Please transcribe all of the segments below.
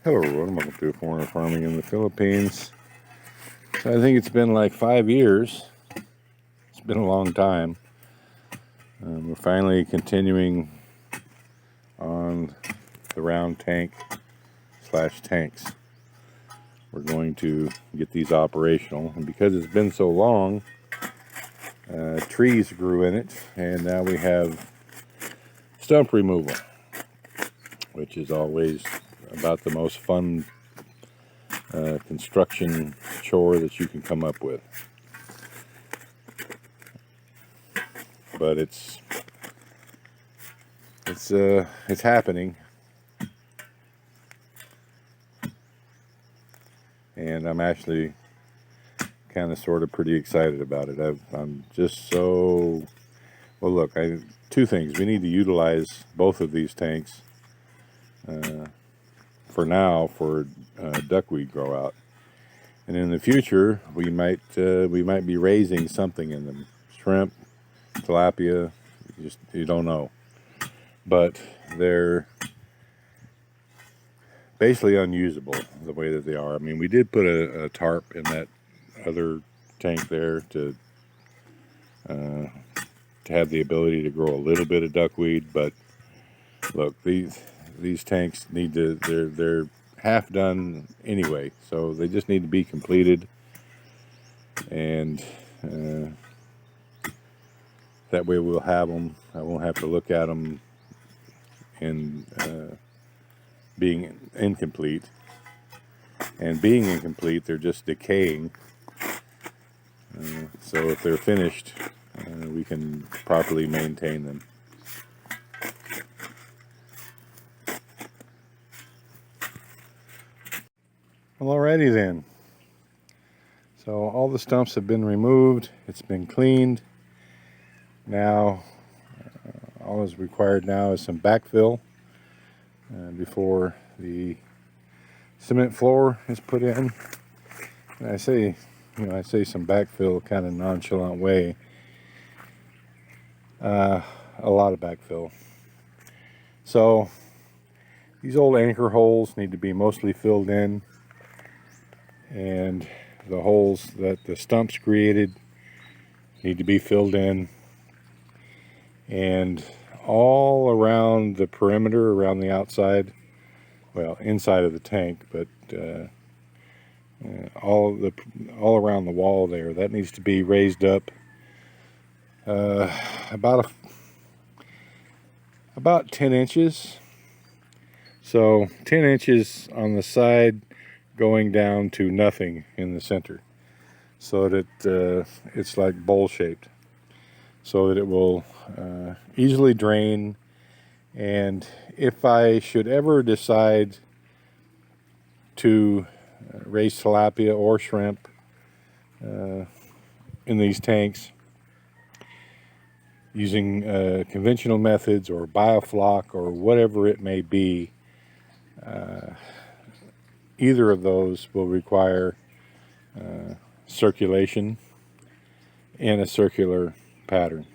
Hello everyone, welcome to Foreigner Farming in the Philippines. So I think it's been like 5 years. It's been a long time. We're finally continuing on the round tank / tanks. We're going to get these operational, and because it's been so long, trees grew in it, and now we have stump removal, which is always about the most fun construction chore that you can come up with. But it's happening, and I'm actually kind of sort of pretty excited about it. I'm just so well. Look, two things: we need to utilize both of these tanks for now for duckweed grow out, and in the future we might be raising something in them, shrimp, tilapia. You don't know, but they're basically unusable the way that they are. I mean, we did put a tarp in that other tank there to have the ability to grow a little bit of duckweed, but look, these tanks need to, they're half done anyway, so they just need to be completed, and that way we'll have them. I won't have to look at them in being incomplete, and being incomplete they're just decaying, so if they're finished we can properly maintain them. Well, alrighty then. So all the stumps have been removed. It's been cleaned. Now, all is required now is some backfill before the cement floor is put in. And I say some backfill kind of nonchalant way. A lot of backfill. So these old anchor holes need to be mostly filled in, and the holes that the stumps created need to be filled in, and all around the perimeter, around the outside, well, inside of the tank, but all around the wall there, that needs to be raised up about 10 inches. So 10 inches on the side, going down to nothing in the center, so that it's like bowl shaped, so that it will easily drain. And if I should ever decide to raise tilapia or shrimp in these tanks using conventional methods or biofloc or whatever it may be, either of those will require circulation in a circular pattern.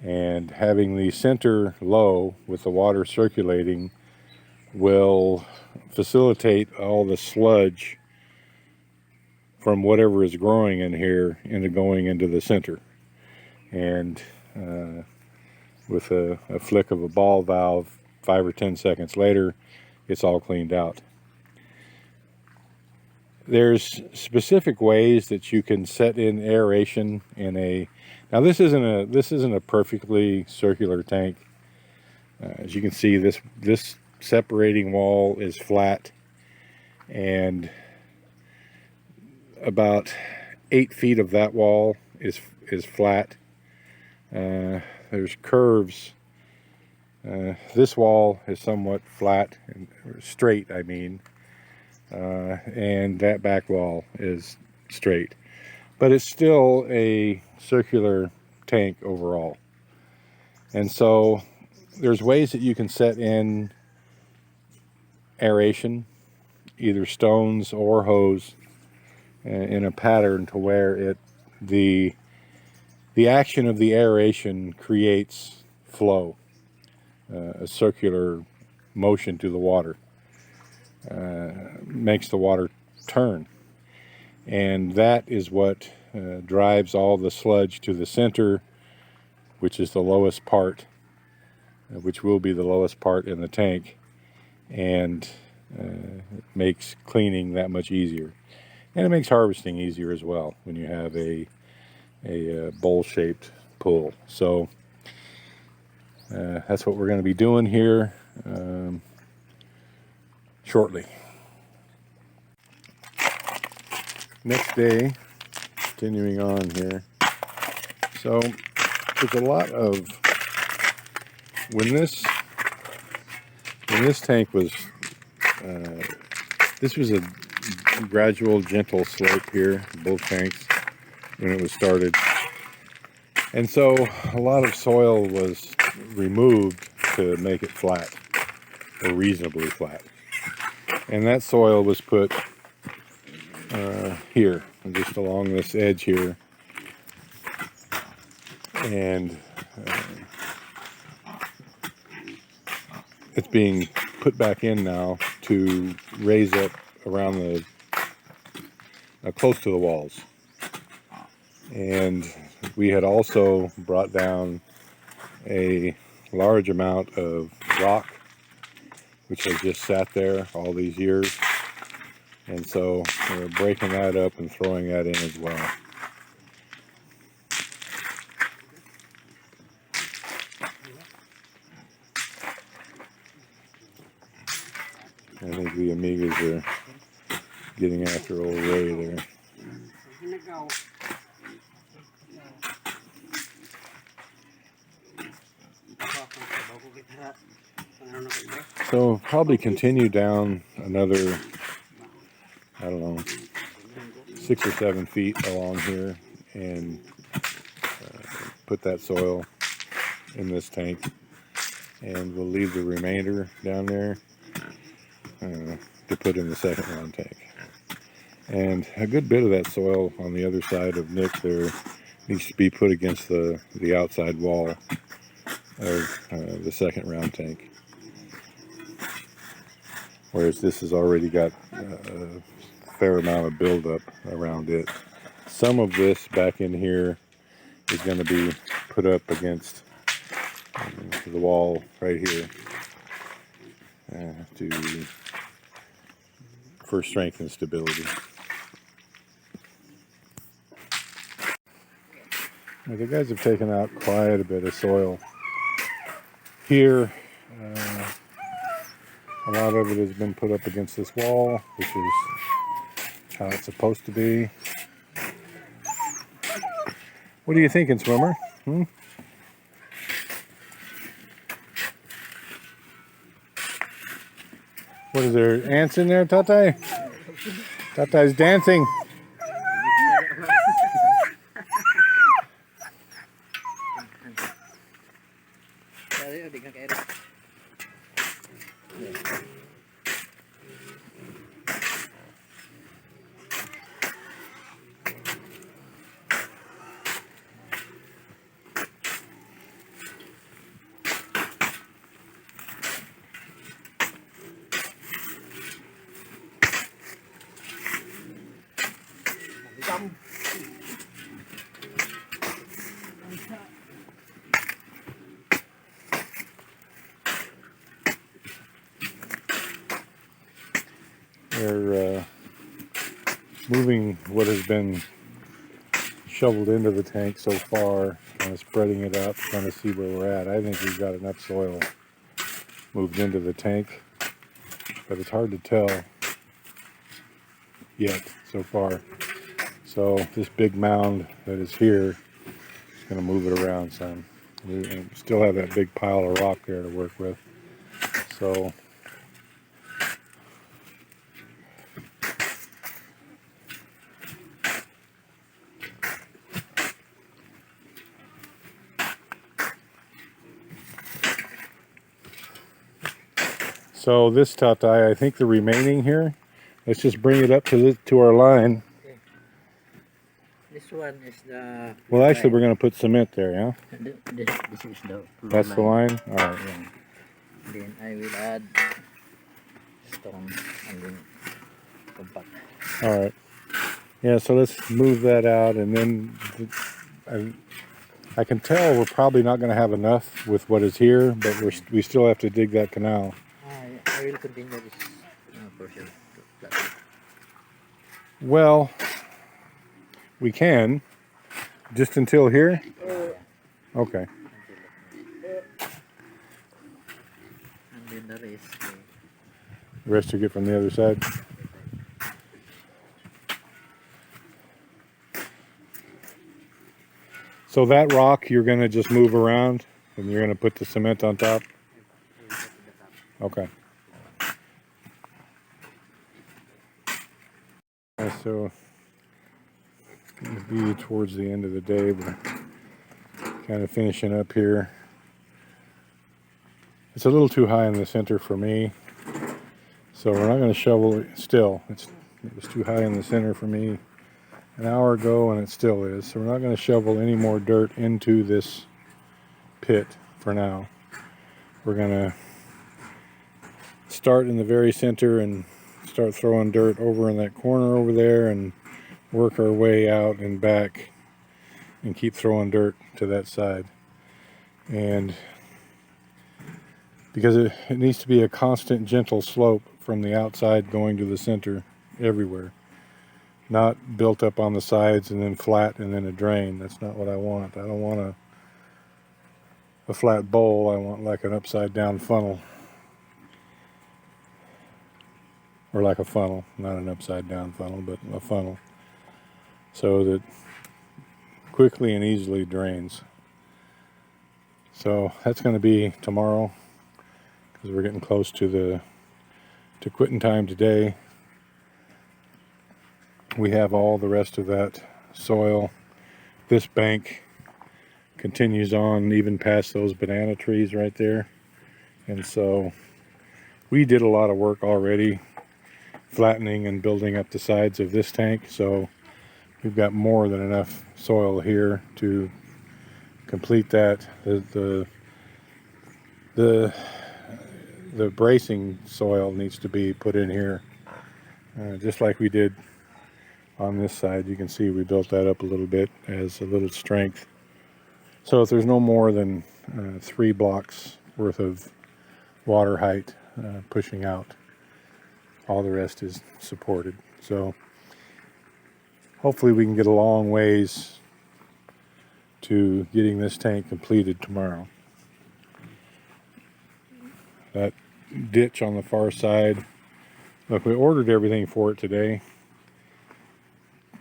And having the center low with the water circulating will facilitate all the sludge from whatever is growing in here going into the center. And with a flick of a ball valve, 5 or 10 seconds later, it's all cleaned out. There's specific ways that you can set in aeration in a. Now this isn't a perfectly circular tank. As you can see, this separating wall is flat, and about 8 feet of that wall is flat. There's curves. This wall is somewhat flat and straight, I mean. And that back wall is straight, but it's still a circular tank overall. And so there's ways that you can set in aeration, either stones or hose, in a pattern to where the action of the aeration creates flow, a circular motion to the water. makes the water turn. And that is what drives all the sludge to the center, which is the lowest part, which will be the lowest part in the tank, and it makes cleaning that much easier. And it makes harvesting easier as well when you have a bowl-shaped pool. So that's what we're going to be doing here shortly. Next day, continuing on here. So there's a lot of, when this tank was, this was a gradual, gentle slope here, both tanks, when it was started. And so a lot of soil was removed to make it flat, or reasonably flat. And that soil was put here, just along this edge here. And it's being put back in now to raise up around the close to the walls. And we had also brought down a large amount of rock, which has just sat there all these years, and so we're breaking that up and throwing that in as well. I think the Amigas are getting after old Ray there. So probably continue down another, I don't know, 6 or 7 feet along here and put that soil in this tank, and we'll leave the remainder down there to put in the second round tank. And a good bit of that soil on the other side of Nick there needs to be put against the outside wall of the second round tank, whereas this has already got a fair amount of buildup around it. Some of this back in here is going to be put up against the wall right here for strength and stability. Now, the guys have taken out quite a bit of soil here. A lot of it has been put up against this wall, which is how it's supposed to be. What are you thinking, Swimmer? What is there, ants in there, Tatai? Tatai's dancing. They're moving what has been shoveled into the tank so far, kind of spreading it out, trying to see where we're at. I think we've got enough soil moved into the tank, but it's hard to tell yet so far. So this big mound that is here is going to move it around some. We still have that big pile of rock there to work with. So this Tatai, I think the remaining here, let's just bring it up to our line. Okay. This one is the... Well, actually, we're going to put cement there, yeah? This is the... That's the line? All right. Yeah. Then I will add stone and then compact. All right. Yeah, so let's move that out, and then I can tell we're probably not going to have enough with what is here, but we still have to dig that canal. I will continue this portion. Well, we can, just until here? Okay. And then the rest. The rest you get from the other side? So that rock you're going to just move around and you're going to put the cement on top? Okay. So it'll be towards the end of the day. We're kind of finishing up here. It's a little too high in the center for me, so we're not going to shovel it still. It was too high in the center for me an hour ago, and it still is. So we're not going to shovel any more dirt into this pit for now. We're going to start in the very center and start throwing dirt over in that corner over there and work our way out and back and keep throwing dirt to that side. And because it needs to be a constant gentle slope from the outside going to the center everywhere. Not built up on the sides and then flat and then a drain. That's not what I want. I don't want a flat bowl. I want like an upside down funnel. Or like a funnel, not an upside down funnel, but a funnel. So that quickly and easily drains. So that's going to be tomorrow, because we're getting close to quitting time today. We have all the rest of that soil. This bank continues on even past those banana trees right there. And so we did a lot of work already flattening and building up the sides of this tank. So we've got more than enough soil here to complete that. The bracing soil needs to be put in here, just like we did on this side. You can see we built that up a little bit as a little strength. So if there's no more than 3 blocks worth of water height pushing out, all the rest is supported. So hopefully we can get a long ways to getting this tank completed tomorrow. That ditch on the far side, look, we ordered everything for it today.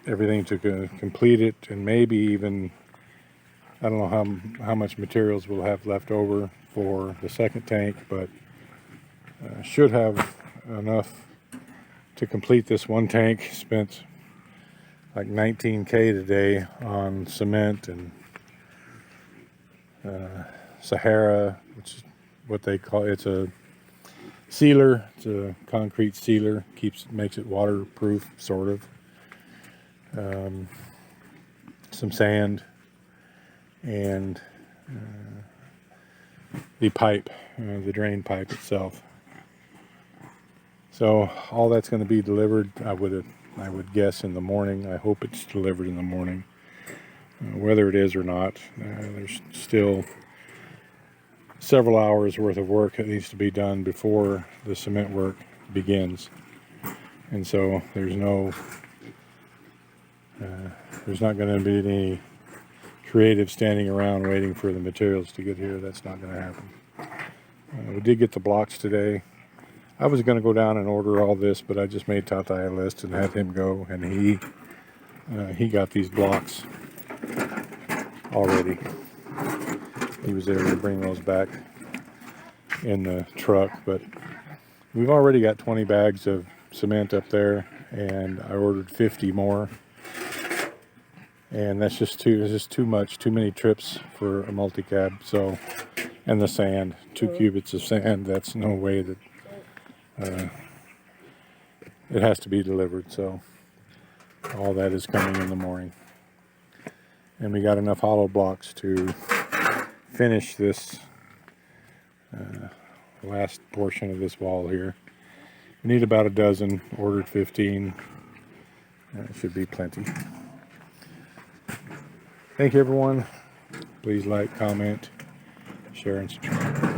Everything to complete it, and maybe even, I don't know how much materials we'll have left over for the second tank, but should have enough to complete this one tank. Spent like $19K today on cement and Sahara, which is what they call it's a sealer. It's a concrete sealer, makes it waterproof, sort of. Some sand and the pipe, the drain pipe itself. So all that's going to be delivered, I would guess, in the morning. I hope it's delivered in the morning. Whether it is or not, there's still several hours worth of work that needs to be done before the cement work begins. And so there's not going to be any creative standing around waiting for the materials to get here. That's not going to happen. We did get the blocks today. I was going to go down and order all this, but I just made Tatai a list and had him go, and he got these blocks already. He was able to bring those back in the truck, but we've already got 20 bags of cement up there, and I ordered 50 more. And that's just too much, too many trips for a multi-cab. So, and the sand, 2 cubits of sand, that's no way that it has to be delivered. So all that is coming in the morning. And we got enough hollow blocks to finish this last portion of this wall here. We need about a dozen, ordered 15. It should be plenty. Thank you, everyone. Please like, comment, share, and subscribe.